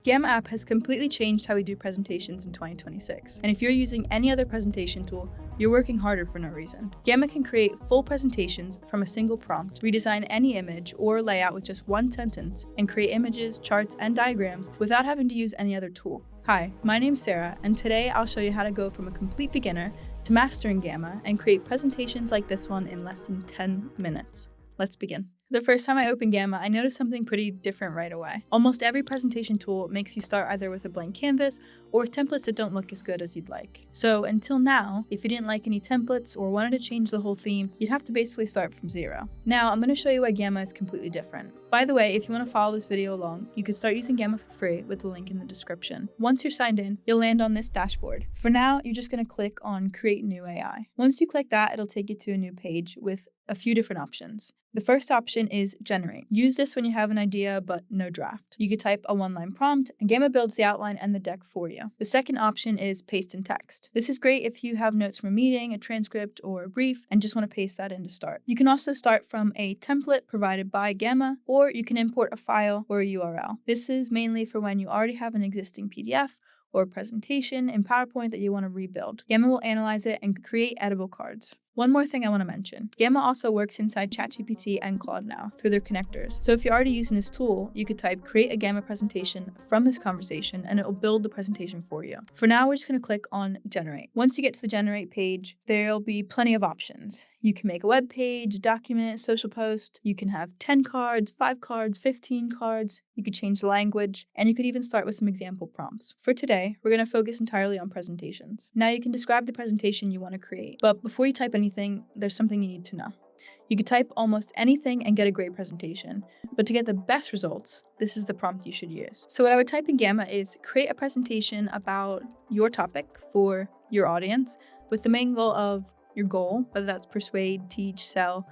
Gamma app has completely changed how we do presentations in 2026. And if you're using any other presentation tool, you're working harder for no reason. Gamma can create full presentations from a single prompt, redesign any image or layout with just one sentence, and create images, charts, and diagrams without having to use any other tool. Hi, my name's Sarah, and today I'll show you how to go from a complete beginner to mastering Gamma and create presentations like this one in less than 10 minutes. Let's begin. The first time I opened Gamma, I noticed something pretty different right away. Almost every presentation tool makes you start either with a blank canvas or with templates that don't look as good as you'd like. So until now, if you didn't like any templates or wanted to change the whole theme, you'd have to basically start from zero. Now I'm going to show you why Gamma is completely different. By the way, if you want to follow this video along, you can start using Gamma for free with the link in the description. Once you're signed in, you'll land on this dashboard. For now, you're just going to click on Create New AI. Once you click that, it'll take you to a new page with a few different options. The first option is Generate. Use this when you have an idea but no draft. You could type a one-line prompt and Gamma builds the outline and the deck for you. The second option is Paste in Text. This is great if you have notes from a meeting, a transcript, or a brief and just want to paste that in to start. You can also start from a template provided by Gamma, or you can import a file or a URL. This is mainly for when you already have an existing PDF or a presentation in PowerPoint that you want to rebuild. Gamma will analyze it and create editable cards. One more thing I want to mention. Gamma also works inside ChatGPT and Claude now through their connectors. So if you're already using this tool, you could type create a Gamma presentation from this conversation and it will build the presentation for you. For now, we're just going to click on generate. Once you get to the generate page, there'll be plenty of options. You can make a web page, a document, social post. You can have 10 cards, 5 cards, 15 cards. You could change the language, and you could even start with some example prompts. For today, we're going to focus entirely on presentations. Now you can describe the presentation you want to create, but before you type anything, there's something you need to know. You could type almost anything and get a great presentation, but to get the best results, this is the prompt you should use. So what I would type in Gamma is create a presentation about your topic for your audience with the main goal of your goal, whether that's persuade, teach, sell,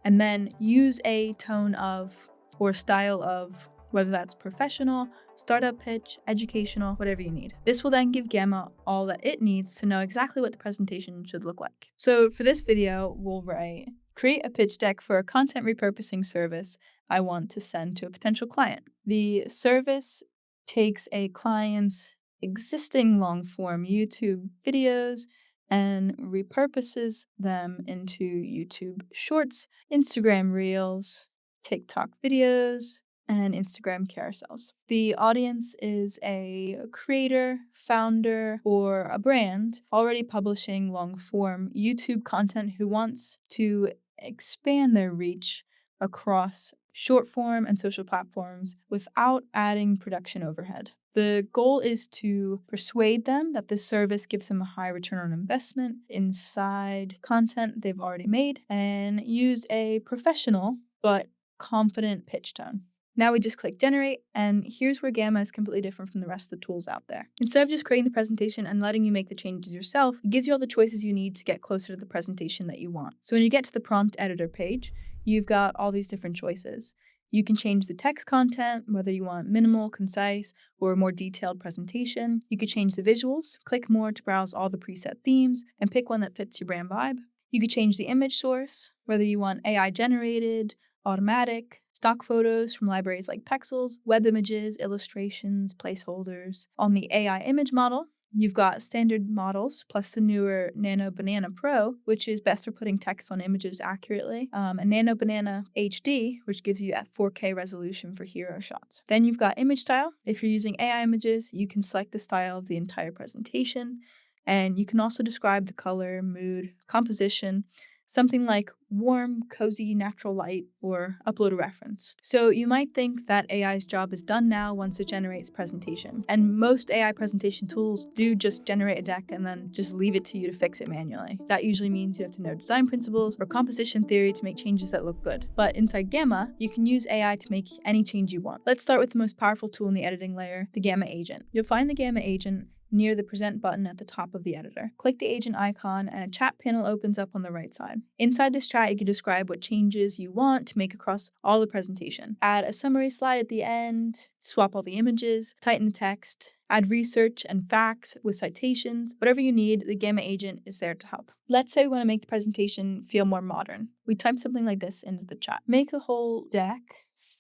and then use a tone of or style of whether that's professional, startup pitch, educational, whatever you need. This will then give Gamma all that it needs to know exactly what the presentation should look like. So for this video, we'll write, create a pitch deck for a content repurposing service I want to send to a potential client. The service takes a client's existing long-form YouTube videos and repurposes them into YouTube Shorts, Instagram Reels, TikTok videos, and Instagram carousels. The audience is a creator, founder, or a brand already publishing long-form YouTube content who wants to expand their reach across short form and social platforms without adding production overhead. The goal is to persuade them that this service gives them a high return on investment inside content they've already made and use a professional but confident pitch tone. Now we just click generate, and here's where Gamma is completely different from the rest of the tools out there. Instead of just creating the presentation and letting you make the changes yourself, it gives you all the choices you need to get closer to the presentation that you want. So when you get to the prompt editor page, you've got all these different choices. You can change the text content, whether you want minimal, concise, or a more detailed presentation. You could change the visuals, click more to browse all the preset themes, and pick one that fits your brand vibe. You could change the image source, whether you want AI generated, automatic, stock photos from libraries like Pexels, web images, illustrations, placeholders. On the AI image model, you've got standard models plus the newer Nano Banana Pro, which is best for putting text on images accurately, and Nano Banana HD, which gives you a 4K resolution for hero shots. Then you've got image style. If you're using AI images, you can select the style of the entire presentation, and you can also describe the color, mood, composition, something like warm, cozy, natural light, or upload a reference. So you might think that AI's job is done now once it generates presentation. And most AI presentation tools do just generate a deck and then just leave it to you to fix it manually. That usually means you have to know design principles or composition theory to make changes that look good. But inside Gamma, you can use AI to make any change you want. Let's start with the most powerful tool in the editing layer, the Gamma agent. You'll find the Gamma agent near the present button at the top of the editor. Click the agent icon and a chat panel opens up on the right side. Inside this chat, you can describe what changes you want to make across all the presentation. Add a summary slide at the end, swap all the images, tighten the text, add research and facts with citations. Whatever you need, the Gamma agent is there to help. Let's say we want to make the presentation feel more modern. We type something like this into the chat. Make the whole deck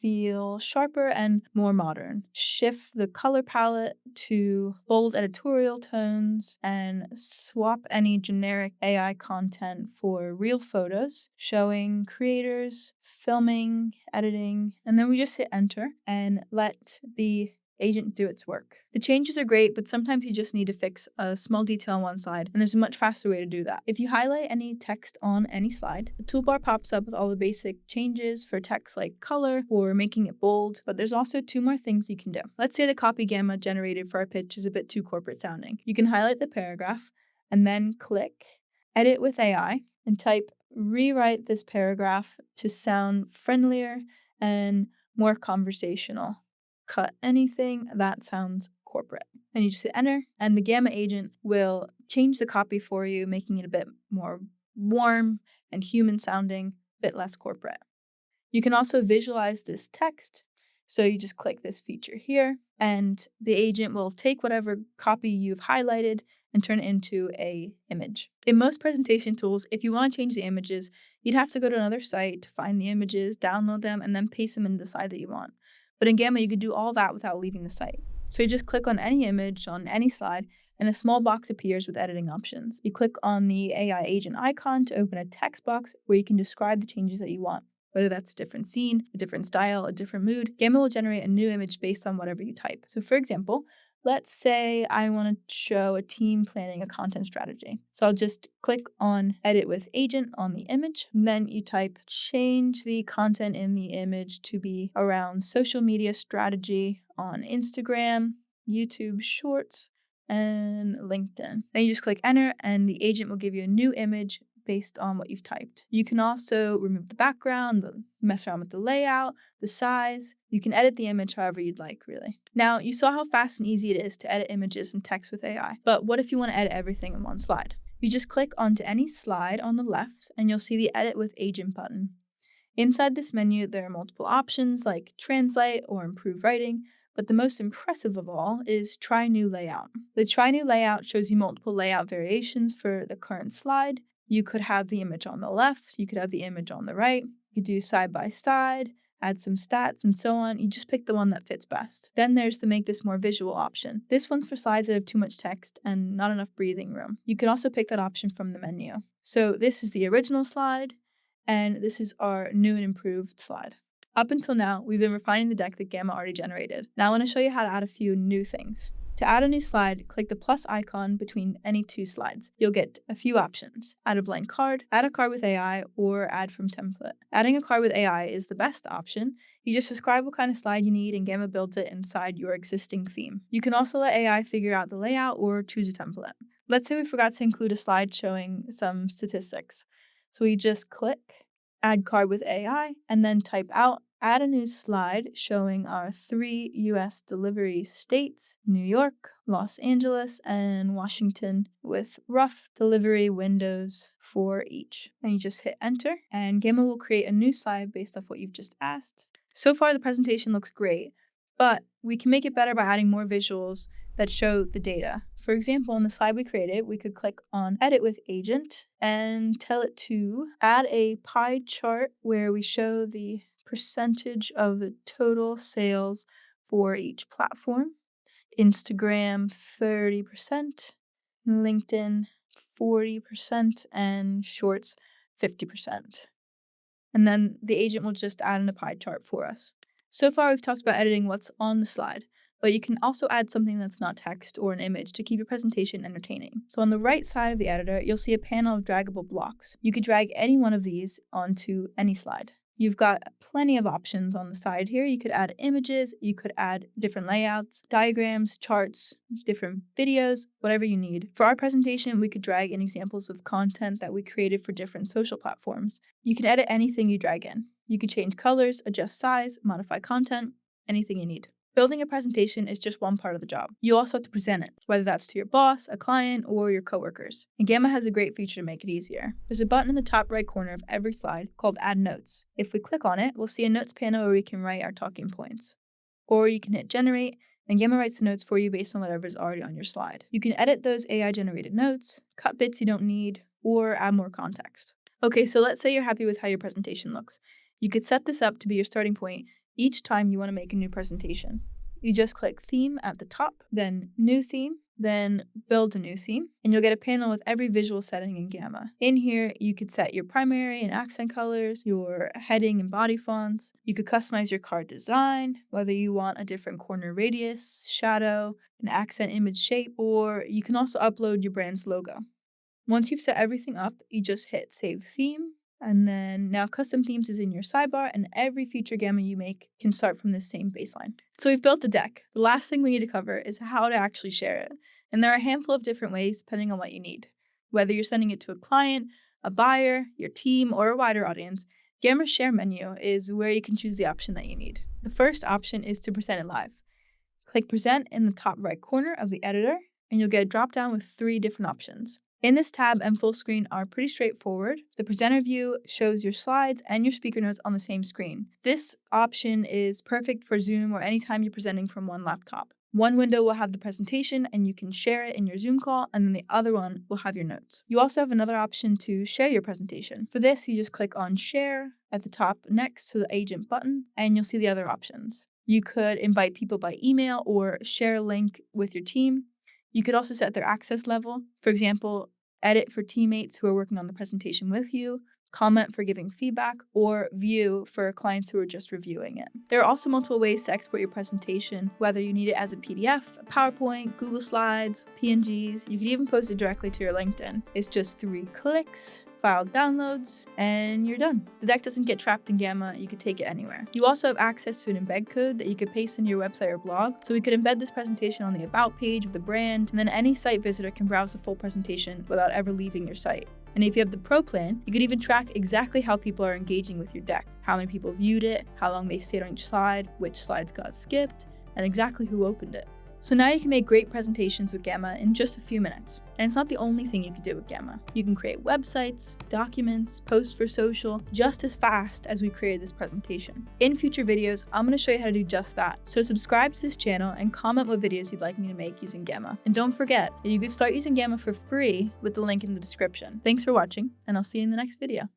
feel sharper and more modern. Shift the color palette to bold editorial tones and swap any generic AI content for real photos, showing creators, filming, editing, and then we just hit enter and let the agent do its work. The changes are great, but sometimes you just need to fix a small detail on one slide, and there's a much faster way to do that. If you highlight any text on any slide, the toolbar pops up with all the basic changes for text like color or making it bold, but there's also 2 more things you can do. Let's say the copy Gamma generated for our pitch is a bit too corporate sounding. You can highlight the paragraph and then click Edit with AI and type rewrite this paragraph to sound friendlier and more conversational. Cut anything that sounds corporate. Then you just hit enter, and the Gamma agent will change the copy for you, making it a bit more warm and human sounding, a bit less corporate. You can also visualize this text. So you just click this feature here, and the agent will take whatever copy you've highlighted and turn it into an image. In most presentation tools, if you want to change the images, you'd have to go to another site to find the images, download them, and then paste them into the slide that you want. But in Gamma, you could do all that without leaving the site. So you just click on any image on any slide, and a small box appears with editing options. You click on the AI agent icon to open a text box where you can describe the changes that you want. Whether that's a different scene, a different style, a different mood, Gamma will generate a new image based on whatever you type. So for example, let's say I want to show a team planning a content strategy. So I'll just click on Edit with Agent on the image. And then you type change the content in the image to be around social media strategy on Instagram, YouTube Shorts, and LinkedIn. Then you just click enter and the agent will give you a new image based on what you've typed. You can also remove the background, mess around with the layout, the size. You can edit the image however you'd like, really. Now, you saw how fast and easy it is to edit images and text with AI, but what if you want to edit everything in one slide? You just click onto any slide on the left and you'll see the Edit with Agent button. Inside this menu, there are multiple options like Translate or Improve Writing, but the most impressive of all is Try New Layout. The Try New Layout shows you multiple layout variations for the current slide. You could have the image on the left, you could have the image on the right, you could do side by side, add some stats, and so on. You just pick the one that fits best. Then there's the Make This More Visual option. This one's for slides that have too much text and not enough breathing room. You can also pick that option from the menu. So this is the original slide, and this is our new and improved slide. Up until now, we've been refining the deck that Gamma already generated. Now I want to show you how to add a few new things. To add a new slide, click the plus icon between any 2 slides. You'll get a few options. Add a blank card, add a card with AI, or add from template. Adding a card with AI is the best option. You just describe what kind of slide you need and Gamma builds it inside your existing theme. You can also let AI figure out the layout or choose a template. Let's say we forgot to include a slide showing some statistics. So we just click Add Card with AI and then type out add a new slide showing our 3 US delivery states, New York, Los Angeles, and Washington, with rough delivery windows for each. Then you just hit enter, and Gamma will create a new slide based off what you've just asked. So far, the presentation looks great, but we can make it better by adding more visuals that show the data. For example, on the slide we created, we could click on Edit with Agent and tell it to add a pie chart where we show the percentage of the total sales for each platform. Instagram 30%, LinkedIn 40%, and Shorts 50%. And then the agent will just add in a pie chart for us. So far, we've talked about editing what's on the slide, but you can also add something that's not text or an image to keep your presentation entertaining. So on the right side of the editor, you'll see a panel of draggable blocks. You could drag any one of these onto any slide. You've got plenty of options on the side here. You could add images, you could add different layouts, diagrams, charts, different videos, whatever you need. For our presentation, we could drag in examples of content that we created for different social platforms. You can edit anything you drag in. You could change colors, adjust size, modify content, anything you need. Building a presentation is just one part of the job. You also have to present it, whether that's to your boss, a client, or your coworkers. And Gamma has a great feature to make it easier. There's a button in the top right corner of every slide called Add Notes. If we click on it, we'll see a notes panel where we can write our talking points. Or you can hit Generate, and Gamma writes the notes for you based on whatever's already on your slide. You can edit those AI-generated notes, cut bits you don't need, or add more context. Okay, so let's say you're happy with how your presentation looks. You could set this up to be your starting point each time you want to make a new presentation. You just click Theme at the top, then New Theme, then Build a New Theme, and you'll get a panel with every visual setting in Gamma. In here, you could set your primary and accent colors, your heading and body fonts. You could customize your card design, whether you want a different corner radius, shadow, an accent image shape, or you can also upload your brand's logo. Once you've set everything up, you just hit Save Theme, and then now Custom Themes is in your sidebar, and every future Gamma you make can start from this same baseline. So we've built the deck. The last thing we need to cover is how to actually share it. And there are a handful of different ways depending on what you need. Whether you're sending it to a client, a buyer, your team, or a wider audience, Gamma's share menu is where you can choose the option that you need. The first option is to present it live. Click Present in the top right corner of the editor, and you'll get a drop-down with 3 different options. In this tab and full screen are pretty straightforward. The presenter view shows your slides and your speaker notes on the same screen. This option is perfect for Zoom or anytime you're presenting from one laptop. One window will have the presentation and you can share it in your Zoom call, and then the other one will have your notes. You also have another option to share your presentation. For this, you just click on Share at the top next to the Agent button, and you'll see the other options. You could invite people by email or share a link with your team. You could also set their access level. For example, edit for teammates who are working on the presentation with you, comment for giving feedback, or view for clients who are just reviewing it. There are also multiple ways to export your presentation, whether you need it as a PDF, a PowerPoint, Google Slides, PNGs. You can even post it directly to your LinkedIn. It's just 3 clicks. File downloads, and you're done. The deck doesn't get trapped in Gamma, you could take it anywhere. You also have access to an embed code that you could paste into your website or blog, so we could embed this presentation on the About page of the brand, and then any site visitor can browse the full presentation without ever leaving your site. And if you have the Pro plan, you could even track exactly how people are engaging with your deck, how many people viewed it, how long they stayed on each slide, which slides got skipped, and exactly who opened it. So now you can make great presentations with Gamma in just a few minutes. And it's not the only thing you can do with Gamma. You can create websites, documents, posts for social, just as fast as we created this presentation. In future videos, I'm going to show you how to do just that. So subscribe to this channel and comment what videos you'd like me to make using Gamma. And don't forget that you can start using Gamma for free with the link in the description. Thanks for watching, and I'll see you in the next video.